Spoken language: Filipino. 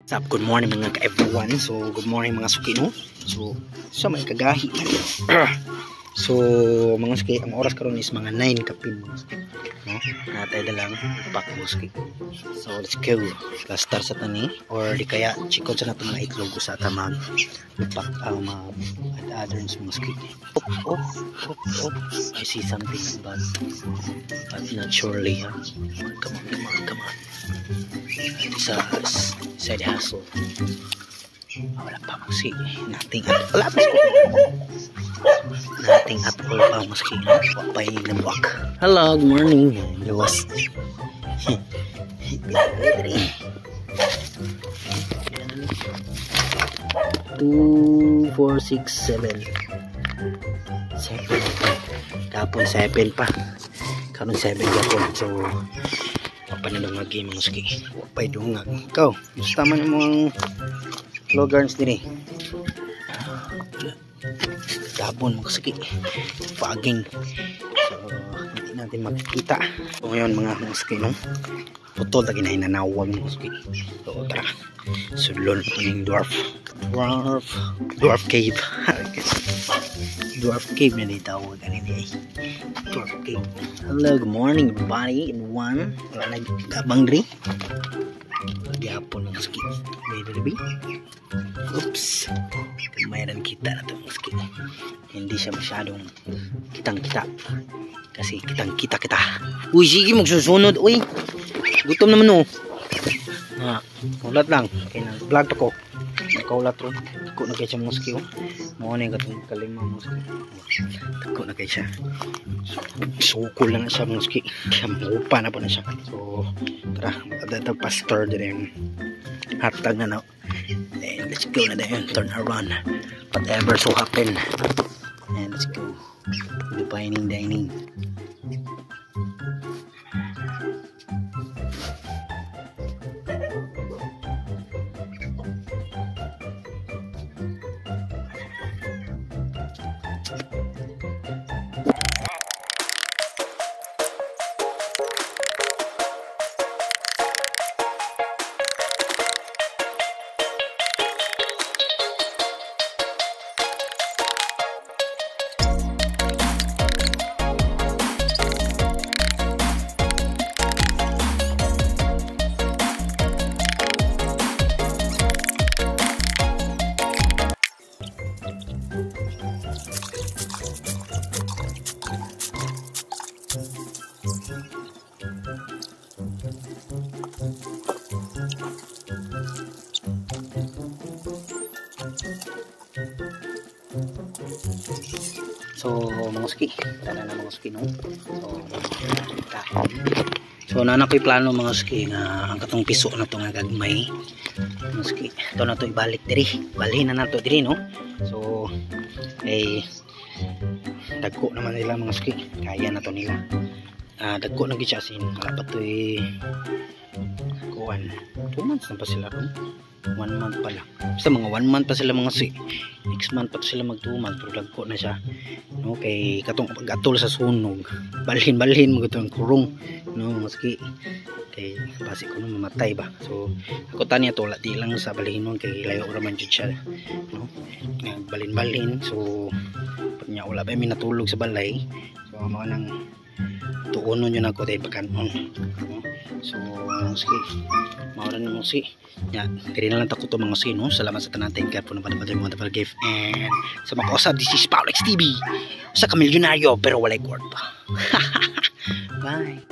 What's up? Good morning mga ka-everyone. So, good morning mga suki, no? So, sa may kagahi. So, mga suki, ang oras karon is mga 9 kapin. No? Natay na lang pak mga suki. So, let's go. Let's start sa tani. Or di kaya, chikod sa nato mga itlog sa tamag. Pak ang mga others mga suki. Oh. I see something but not surely. Huh? Come on. It's a side hustle. Wala pa maski. Nothing at all pa maski. Wapay lambak. Hello, good morning. Luwas. 2, 4, 6, 7. 7. Kapon 7 pa. Karon 7 kapon. So papanalo nga game mga suki. Wapay dungag. Ikaw, gusto man mo ang logans din eh. Gabon mga suki. Paging. So, hindi natin makikita. So, ngayon mga suki, no? Putol na ginahinanawag mga suki. So, tara. Sulon ito yung dwarf cave. Dwarf cave na ditawag kanina eh. Dwarf cave. Hello, good morning everybody. Wala nagkabang diri. Gyapon ng ski. May diri. Oops. Mayroon kita na itong ski. Hindi siya masyadong kitang-kita. Kasi kitang-kita. Uy, sige magsusunod. Uy, gutom naman oh. Ulat lang. Kaya nag-vlog ako. Nakaulat ron. Tako na kayo siya muski oh. Muna yung katong kalima muski. Tako na kayo siya. Sukol na siya muski. Kaya magupa na po na siya. So, tara. Ito pastor din yung hatag na na. And let's go na din. Turn around. Whatever so happen. And let's go. Dining. So mga ski, tala na mga ski no. So nanakoy plano mga ski nga ang katong piso na to nga gagmay. Mga ski, ito na to ibalik diri. Balhin na nato diri no. So dagko naman nila mga ski. Kaya na to nila. Dagko na gid siya sin wala pa to kuan. 2 months na pa sila ron. 1 month pa lang. Basta mga 1 month pa sila mga ski. Next month pa sila mag 2 months pero dagko na siya. No, kay katong pag-atol sa sunog. Balhin mo gitong kurong. No, mga ski. Kay basi ko na mamatay ba. So ako tani ato di lang sa balhinon kay layo ra man jud siya. No. Balhin. So pag nya wala ba mi natulog sa balay. So mao nang tuonon yun ako dahil pagkanon. No? So ski. Mauran mo si. Ya, diri na lang tako to mga ski no. Salamat sa tanan thank you po na padapad mo tapal gift and sa mga kausap this is Paulex TV. Sa kamilyonaryo pero walay kwart pa. Bye.